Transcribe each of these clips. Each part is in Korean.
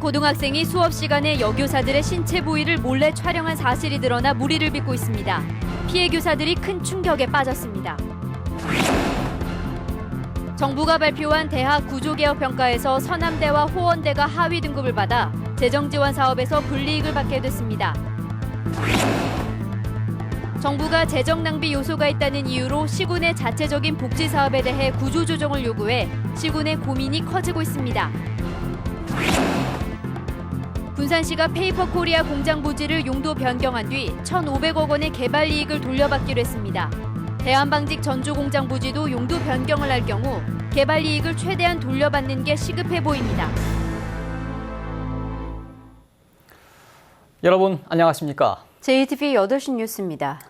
고등학생이 수업 시간에 여교사들의 신체 부위를 몰래 촬영한 사실이 드러나 물의를 빚고 있습니다. 피해 교사들이 큰 충격에 빠졌습니다. 정부가 발표한 대학 구조개혁 평가에서 서남대와 호원대가 하위 등급을 받아 재정지원 사업에서 불이익을 받게 됐습니다. 정부가 재정 낭비 요소가 있다는 이유로 시군의 자체적인 복지 사업에 대해 구조조정을 요구해 시군의 고민이 커지고 있습니다. 군산시가 페이퍼코리아 공장 부지를 용도 변경한 뒤 1,500억 원의 개발 이익을 돌려받기로 했습니다. 대한방직 전주공장 부지도 용도 변경을 할 경우 개발 이익을 최대한 돌려받는 게 시급해 보입니다. 여러분 안녕하십니까? JTBC 8시 뉴스입니다.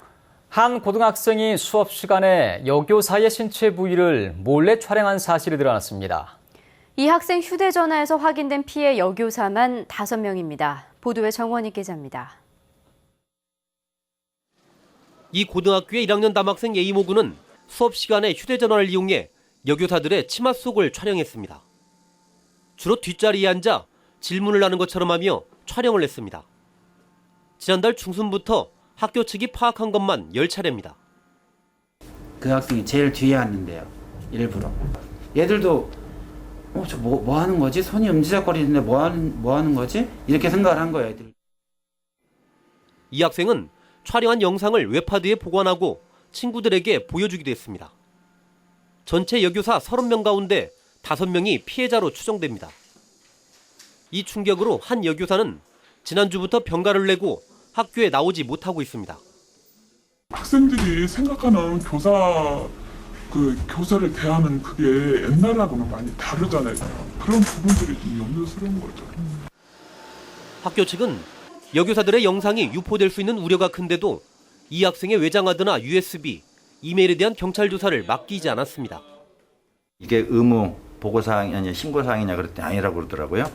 한 고등학생이 수업 시간에 여교사의 신체 부위를 몰래 촬영한 사실이 드러났습니다. 이 학생 휴대전화에서 확인된 피해 여교사만 5명입니다. 보도에 정원희 기자입니다. 이 고등학교의 1학년 남학생 A모 군은 수업 시간에 휴대전화를 이용해 여교사들의 치마 속을 촬영했습니다. 주로 뒷자리에 앉아 질문을 하는 것처럼 하며 촬영을 했습니다. 지난달 중순부터 학교 측이 파악한 것만 10차례입니다. 그 학생이 제일 뒤에 앉는데요. 일부러. 얘들도 저 뭐 하는 거지? 손이 움지작거리는데 뭐 하는 거지? 이렇게 생각을 한 거예요, 애들. 이 학생은 촬영한 영상을 웹하드에 보관하고 친구들에게 보여주기도 했습니다. 전체 여교사 30명 가운데 5명이 피해자로 추정됩니다. 이 충격으로 한 여교사는 지난주부터 병가를 내고 학교에 나오지 못하고 있습니다. 학생들이 생각하는 교사를 대하는 그게 옛날하고는 많이 다르잖아요. 그런 부분들이 좀 염려스러운 거죠. 학교 측은 여교사들의 영상이 유포될 수 있는 우려가 큰데도 이 학생의 외장하드나 USB, 이메일에 대한 경찰 조사를 맡기지 않았습니다. 이게 의무 보고사항이 아니냐 신고사항이냐 그랬더니 아니라고 그러더라고요.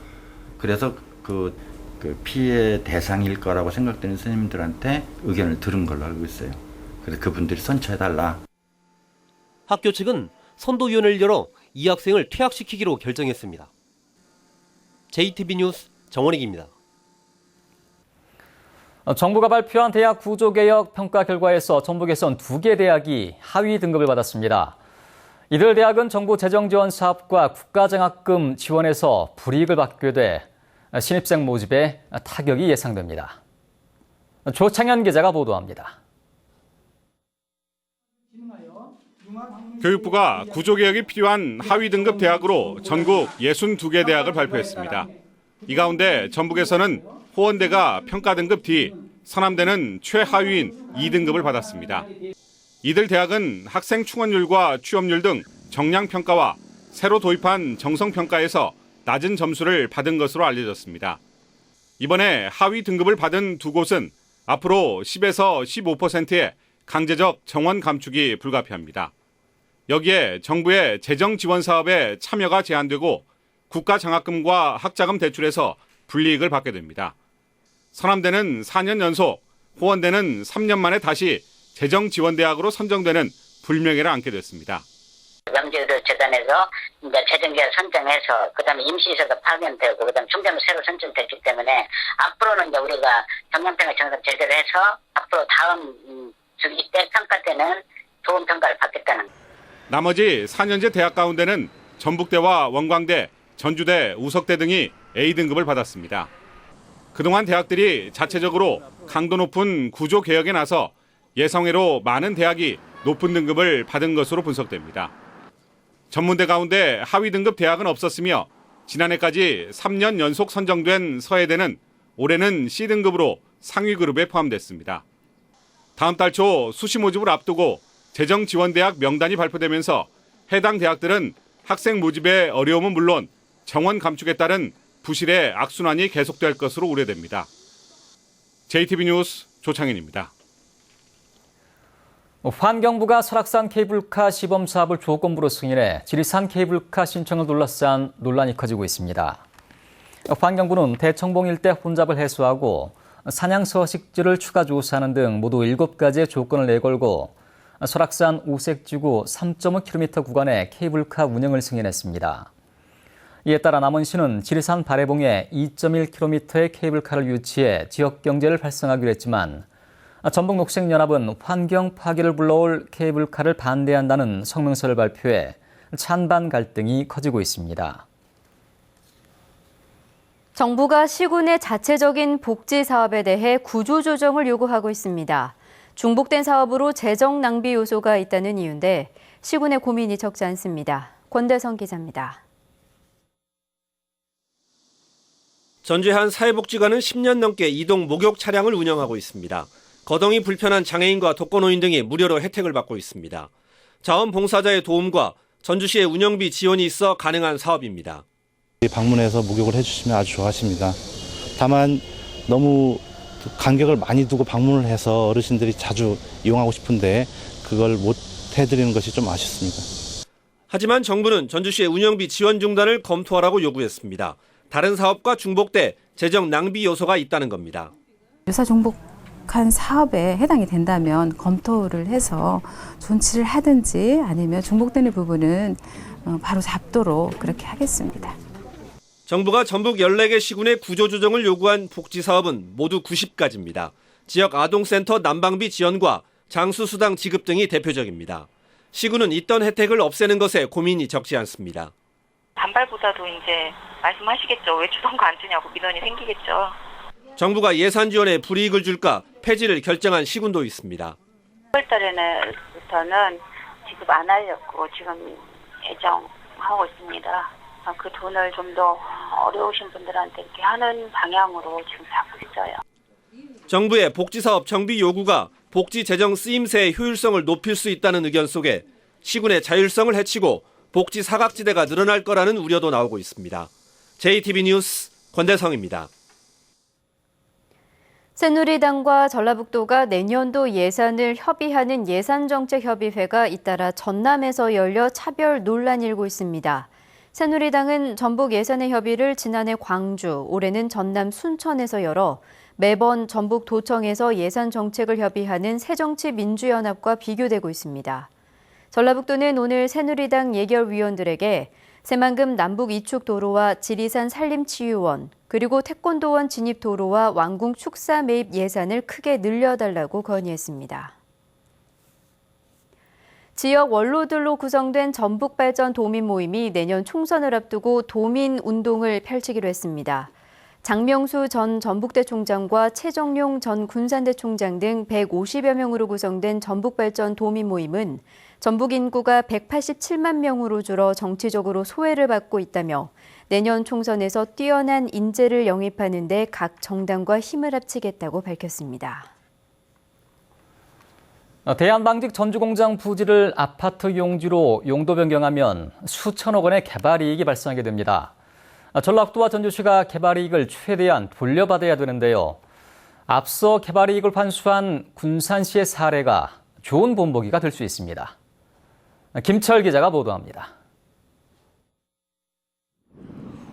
그래서 그 피해 대상일 거라고 생각되는 선생님들한테 의견을 들은 걸로 알고 있어요. 그래서 그분들이 선처해달라. 학교 측은 선도위원회를 열어 이 학생을 퇴학시키기로 결정했습니다. JTBC 뉴스 정원익입니다. 정부가 발표한 대학 구조개혁 평가 결과에서 전북에선 2개 대학이 하위 등급을 받았습니다. 이들 대학은 정부 재정지원 사업과 국가장학금 지원에서 불이익을 받게 돼 신입생 모집에 타격이 예상됩니다. 조창현 기자가 보도합니다. 교육부가 구조개혁이 필요한 하위 등급 대학으로 전국 62개 대학을 발표했습니다. 이 가운데 전북에서는 호원대가 평가 등급 D, 서남대는 최하위인 2등급을 받았습니다. 이들 대학은 학생 충원율과 취업률 등 정량평가와 새로 도입한 정성평가에서 낮은 점수를 받은 것으로 알려졌습니다. 이번에 하위 등급을 받은 2곳은 앞으로 10에서 15%의 강제적 정원 감축이 불가피합니다. 여기에 정부의 재정 지원 사업에 참여가 제한되고 국가장학금과 학자금 대출에서 불이익을 받게 됩니다. 서남대는 4년 연속, 호원대는 3년 만에 다시 재정지원대학으로 선정되는 불명예를 안게 됐습니다. 명제재단에서 재정계획 선정해서 그다음에 임시에서도 파견되고 그다음에 중점으로 새로 선정됐기 때문에 앞으로는 이제 우리가 정량평가 정상 제대로 해서 앞으로 다음 주기 때 평가 때는 좋은 평가를 받겠다는. 나머지 4년제 대학 가운데는 전북대와 원광대, 전주대, 우석대 등이 A등급을 받았습니다. 그동안 대학들이 자체적으로 강도 높은 구조 개혁에 나서 예상외로 많은 대학이 높은 등급을 받은 것으로 분석됩니다. 전문대 가운데 하위 등급 대학은 없었으며 지난해까지 3년 연속 선정된 서해대는 올해는 C등급으로 상위 그룹에 포함됐습니다. 다음 달 초 수시 모집을 앞두고 재정지원대학 명단이 발표되면서 해당 대학들은 학생 모집의 어려움은 물론 정원 감축에 따른 부실의 악순환이 계속될 것으로 우려됩니다. JTBC 뉴스 조창현입니다. 환경부가 설악산 케이블카 시범 사업을 조건부로 승인해 지리산 케이블카 신청을 둘러싼 논란이 커지고 있습니다. 환경부는 대청봉 일대 혼잡을 해소하고 산양 서식지를 추가 조사하는 등 모두 7가지의 조건을 내걸고 설악산 우색지구 3.5km 구간의 케이블카 운영을 승인했습니다. 이에 따라 남원시는 지리산 발해봉에 2.1km의 케이블카를 유치해 지역 경제를 활성화하기로 했지만 전북녹색연합은 환경 파괴를 불러올 케이블카를 반대한다는 성명서를 발표해 찬반 갈등이 커지고 있습니다. 정부가 시군의 자체적인 복지 사업에 대해 구조조정을 요구하고 있습니다. 중복된 사업으로 재정 낭비 요소가 있다는 이유인데 시군의 고민이 적지 않습니다. 권대성 기자입니다. 전주의 한 사회복지관은 10년 넘게 이동 목욕 차량을 운영하고 있습니다. 거동이 불편한 장애인과 독거노인 등이 무료로 혜택을 받고 있습니다. 자원봉사자의 도움과 전주시의 운영비 지원이 있어 가능한 사업입니다. 방문해서 목욕을 해주시면 아주 좋아하십니다. 다만 너무 간격을 많이 두고 방문을 해서 어르신들이 자주 이용하고 싶은데 그걸 못 해드리는 것이 좀 아쉽습니다. 하지만 정부는 전주시의 운영비 지원 중단을 검토하라고 요구했습니다. 다른 사업과 중복돼 재정 낭비 요소가 있다는 겁니다. 유사 중복한 사업에 해당이 된다면 검토를 해서 존치를 하든지 아니면 중복되는 부분은 바로 잡도록 그렇게 하겠습니다. 정부가 전북 14개 시군의 구조조정을 요구한 복지사업은 모두 90가지입니다. 지역 아동센터 난방비 지원과 장수수당 지급 등이 대표적입니다. 시군은 있던 혜택을 없애는 것에 고민이 적지 않습니다. 반발보다도 이제 말씀하시겠죠. 왜 주던 거 안 주냐고 민원이 생기겠죠. 정부가 예산 지원에 불이익을 줄까 폐지를 결정한 시군도 있습니다. 9월 달에부터는 지급 안 하려고 지금 예정하고 있습니다. 그 돈을 좀 더 어려우신 분들한테 이렇게 하는 방향으로 지금 잡고 있어요. 정부의 복지사업 정비 요구가 복지 재정 쓰임새의 효율성을 높일 수 있다는 의견 속에 시군의 자율성을 해치고 복지 사각지대가 늘어날 거라는 우려도 나오고 있습니다. JTB 뉴스 권대성입니다. 새누리당과 전라북도가 내년도 예산을 협의하는 예산정책협의회가 잇따라 전남에서 열려 차별 논란이 일고 있습니다. 새누리당은 전북 예산의 협의를 지난해 광주, 올해는 전남 순천에서 열어 매번 전북도청에서 예산 정책을 협의하는 새정치민주연합과 비교되고 있습니다. 전라북도는 오늘 새누리당 예결위원들에게 새만금 남북 이축 도로와 지리산 산림치유원, 그리고 태권도원 진입 도로와 왕궁 축사 매입 예산을 크게 늘려달라고 건의했습니다. 지역 원로들로 구성된 전북발전 도민 모임이 내년 총선을 앞두고 도민 운동을 펼치기로 했습니다. 장명수 전 전북대 총장과 최정용 전 군산대 총장 등 150여 명으로 구성된 전북발전 도민 모임은 전북 인구가 187만 명으로 줄어 정치적으로 소외를 받고 있다며 내년 총선에서 뛰어난 인재를 영입하는 데 각 정당과 힘을 합치겠다고 밝혔습니다. 대한방직 전주공장 부지를 아파트 용지로 용도 변경하면 수천억 원의 개발 이익이 발생하게 됩니다. 전라북도와 전주시가 개발 이익을 최대한 돌려받아야 되는데요. 앞서 개발 이익을 환수한 군산시의 사례가 좋은 본보기가 될 수 있습니다. 김철 기자가 보도합니다.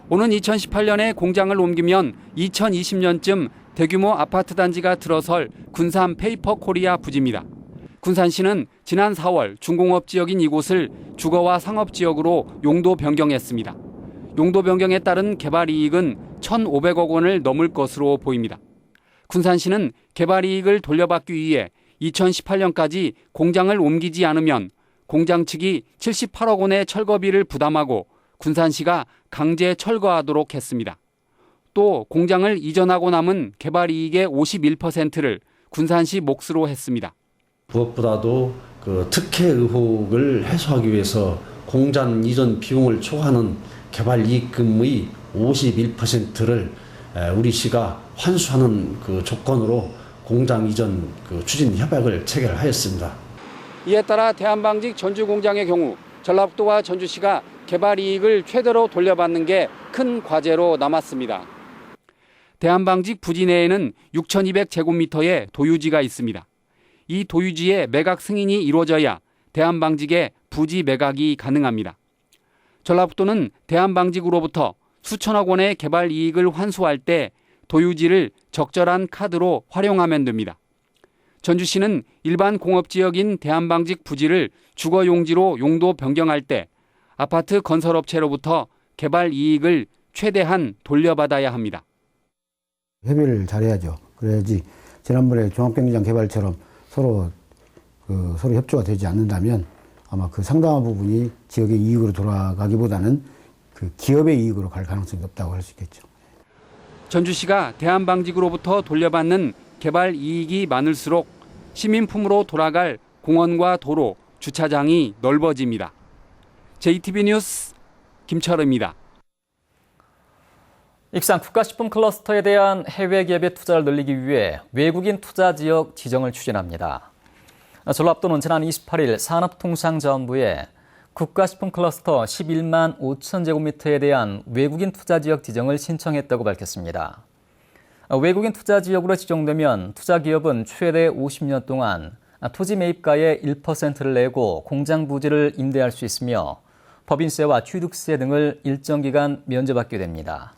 오는 2018년에 공장을 옮기면 2020년쯤 대규모 아파트 단지가 들어설 군산 페이퍼코리아 부지입니다. 군산시는 지난 4월 중공업 지역인 이곳을 주거와 상업 지역으로 용도 변경했습니다. 용도 변경에 따른 개발 이익은 1,500억 원을 넘을 것으로 보입니다. 군산시는 개발 이익을 돌려받기 위해 2018년까지 공장을 옮기지 않으면 공장 측이 78억 원의 철거비를 부담하고 군산시가 강제 철거하도록 했습니다. 또 공장을 이전하고 남은 개발 이익의 51%를 군산시 몫으로 했습니다. 무엇보다도 특혜 의혹을 해소하기 위해서 공장 이전 비용을 초과하는 개발 이익금의 51%를 우리 시가 환수하는 조건으로 공장 이전 추진 협약을 체결하였습니다. 이에 따라 대한방직 전주공장의 경우 전라북도와 전주시가 개발 이익을 최대로 돌려받는 게 큰 과제로 남았습니다. 대한방직 부지 내에는 6,200제곱미터의 도유지가 있습니다. 이 도유지의 매각 승인이 이루어져야 대한방직의 부지 매각이 가능합니다. 전라북도는 대한방직으로부터 수천억 원의 개발 이익을 환수할 때 도유지를 적절한 카드로 활용하면 됩니다. 전주시는 일반 공업지역인 대한방직 부지를 주거용지로 용도 변경할 때 아파트 건설업체로부터 개발 이익을 최대한 돌려받아야 합니다. 협의를 잘해야죠. 그래야지 지난번에 종합경기장 개발처럼 서로 협조가 되지 않는다면 아마 그 상당한 부분이 지역의 이익으로 돌아가기보다는 그 기업의 이익으로 갈 가능성이 높다고 할 수 있겠죠. 전주시가 대한방직으로부터 돌려받는 개발 이익이 많을수록 시민품으로 돌아갈 공원과 도로, 주차장이 넓어집니다. JTB 뉴스 김철우입니다. 익산 국가식품 클러스터에 대한 해외 기업의 투자를 늘리기 위해 외국인 투자 지역 지정을 추진합니다. 전라북도는 지난 28일 산업통상자원부에 국가식품 클러스터 11만 5천 제곱미터에 대한 외국인 투자 지역 지정을 신청했다고 밝혔습니다. 외국인 투자 지역으로 지정되면 투자 기업은 최대 50년 동안 토지 매입가의 1%를 내고 공장 부지를 임대할 수 있으며 법인세와 취득세 등을 일정 기간 면제받게 됩니다.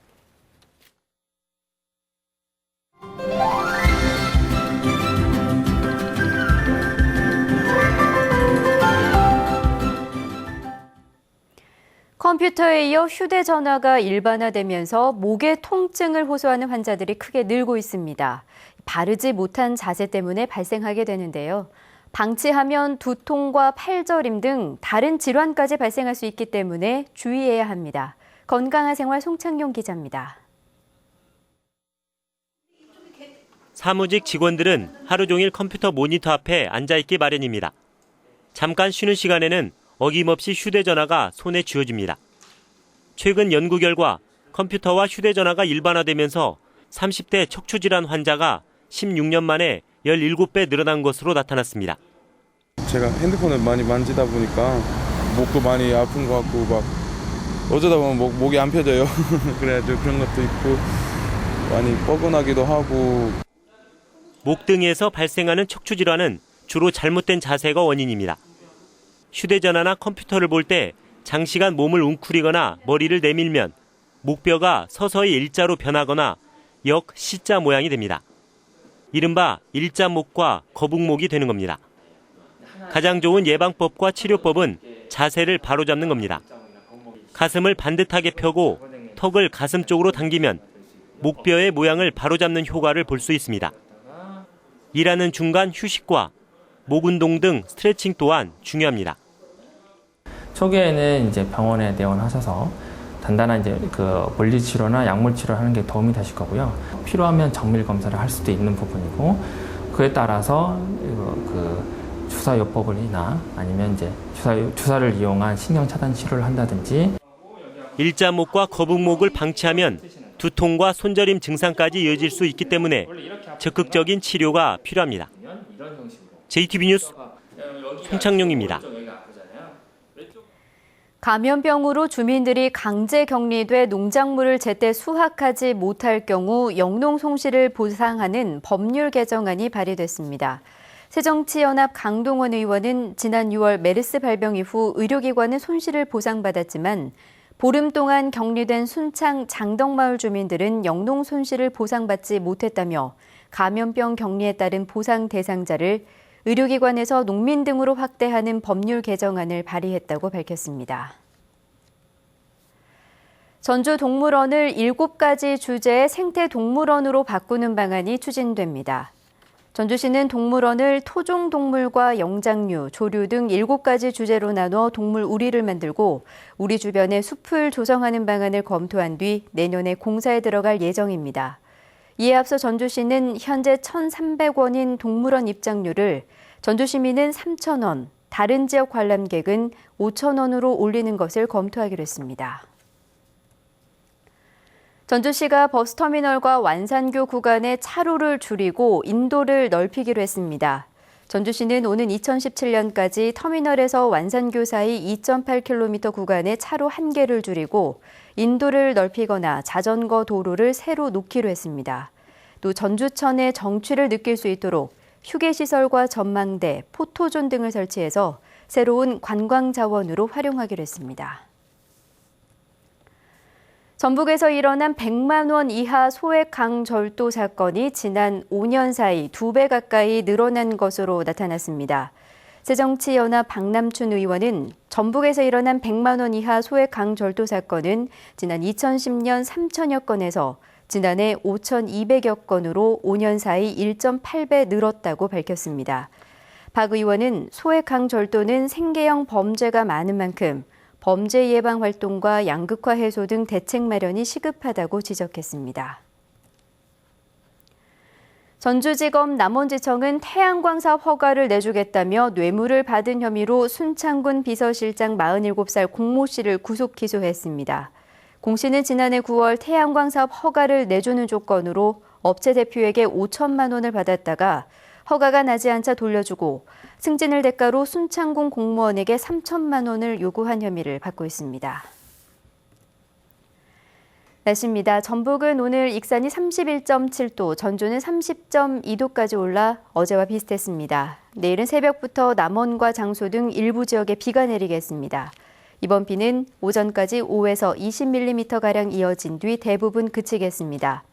컴퓨터에 이어 휴대전화가 일반화되면서 목의 통증을 호소하는 환자들이 크게 늘고 있습니다. 바르지 못한 자세 때문에 발생하게 되는데요. 방치하면 두통과 팔저림 등 다른 질환까지 발생할 수 있기 때문에 주의해야 합니다. 건강한 생활 송창용 기자입니다. 사무직 직원들은 하루 종일 컴퓨터 모니터 앞에 앉아있기 마련입니다. 잠깐 쉬는 시간에는 어김없이 휴대전화가 손에 쥐어집니다. 최근 연구 결과 컴퓨터와 휴대전화가 일반화되면서 30대 척추질환 환자가 16년 만에 17배 늘어난 것으로 나타났습니다. 제가 핸드폰을 많이 만지다 보니까 목도 많이 아픈 것 같고 막 어쩌다 보면 목이 안 펴져요. 그래가지고 그런 것도 있고 많이 뻐근하기도 하고. 목 등에서 발생하는 척추질환은 주로 잘못된 자세가 원인입니다. 휴대전화나 컴퓨터를 볼 때 장시간 몸을 웅크리거나 머리를 내밀면 목뼈가 서서히 일자로 변하거나 역 C자 모양이 됩니다. 이른바 일자목과 거북목이 되는 겁니다. 가장 좋은 예방법과 치료법은 자세를 바로잡는 겁니다. 가슴을 반듯하게 펴고 턱을 가슴 쪽으로 당기면 목뼈의 모양을 바로잡는 효과를 볼 수 있습니다. 일하는 중간 휴식과 목 운동 등 스트레칭 또한 중요합니다. 초기에는 이제 병원에 내원하셔서 단단한 이제 그 물리 치료나 약물 치료를 하는 게 도움이 되실 거고요. 필요하면 정밀 검사를 할 수도 있는 부분이고 그에 따라서 그 주사요법이나 아니면 이제 주사를 이용한 신경 차단 치료를 한다든지. 일자목과 거북목을 방치하면 두통과 손저림 증상까지 이어질 수 있기 때문에 적극적인 치료가 필요합니다. JTB 뉴스 송창용입니다. 감염병으로 주민들이 강제 격리돼 농작물을 제때 수확하지 못할 경우 영농 손실을 보상하는 법률 개정안이 발의됐습니다. 새정치연합 강동원 의원은 지난 6월 메르스 발병 이후 의료기관은 손실을 보상받았지만 보름 동안 격리된 순창 장덕마을 주민들은 영농 손실을 보상받지 못했다며 감염병 격리에 따른 보상 대상자를 의료기관에서 농민 등으로 확대하는 법률 개정안을 발의했다고 밝혔습니다. 전주 동물원을 7가지 주제의 생태동물원으로 바꾸는 방안이 추진됩니다. 전주시는 동물원을 토종동물과 영장류, 조류 등 7가지 주제로 나눠 동물 우리를 만들고 우리 주변에 숲을 조성하는 방안을 검토한 뒤 내년에 공사에 들어갈 예정입니다. 이에 앞서 전주시는 현재 1,300원인 동물원 입장료를 전주시민은 3,000원, 다른 지역 관람객은 5,000원으로 올리는 것을 검토하기로 했습니다. 전주시가 버스터미널과 완산교 구간의 차로를 줄이고 인도를 넓히기로 했습니다. 전주시는 오는 2017년까지 터미널에서 완산교 사이 2.8km 구간의 차로 1개를 줄이고 인도를 넓히거나 자전거 도로를 새로 놓기로 했습니다. 또 전주천의 정취를 느낄 수 있도록 휴게시설과 전망대, 포토존 등을 설치해서 새로운 관광 자원으로 활용하기로 했습니다. 전북에서 일어난 100만 원 이하 소액 강절도 사건이 지난 5년 사이 2배 가까이 늘어난 것으로 나타났습니다. 새정치연합 박남춘 의원은 전북에서 일어난 100만 원 이하 소액 강절도 사건은 지난 2010년 3천여 건에서 지난해 5,200여 건으로 5년 사이 1.8배 늘었다고 밝혔습니다. 박 의원은 소액 강절도는 생계형 범죄가 많은 만큼 범죄 예방 활동과 양극화 해소 등 대책 마련이 시급하다고 지적했습니다. 전주지검 남원지청은 태양광 사업 허가를 내주겠다며 뇌물을 받은 혐의로 순창군 비서실장 47살 공모 씨를 구속 기소했습니다. 공 씨는 지난해 9월 태양광 사업 허가를 내주는 조건으로 업체 대표에게 5천만 원을 받았다가 허가가 나지 않자 돌려주고 승진을 대가로 순창군 공무원에게 3천만 원을 요구한 혐의를 받고 있습니다. 날씨입니다. 전북은 오늘 익산이 31.7도, 전주는 30.2도까지 올라 어제와 비슷했습니다. 내일은 새벽부터 남원과 장소 등 일부 지역에 비가 내리겠습니다. 이번 비는 오전까지 5에서 20mm가량 이어진 뒤 대부분 그치겠습니다.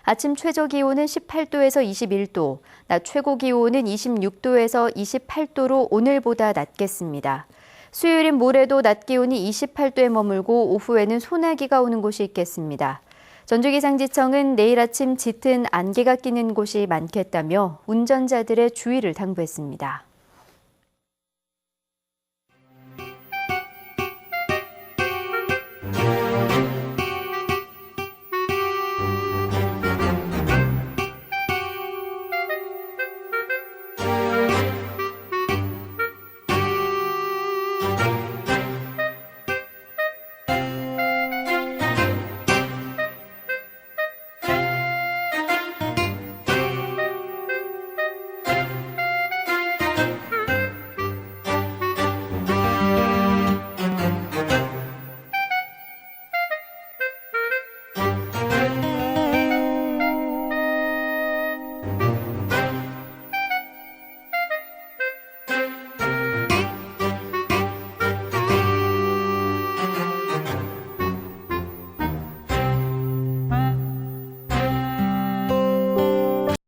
아침 최저 기온은 18도에서 21도, 낮 최고 기온은 26도에서 28도로 오늘보다 낮겠습니다. 수요일인 모레도 낮 기온이 28도에 머물고 오후에는 소나기가 오는 곳이 있겠습니다. 전주기상지청은 내일 아침 짙은 안개가 끼는 곳이 많겠다며 운전자들의 주의를 당부했습니다.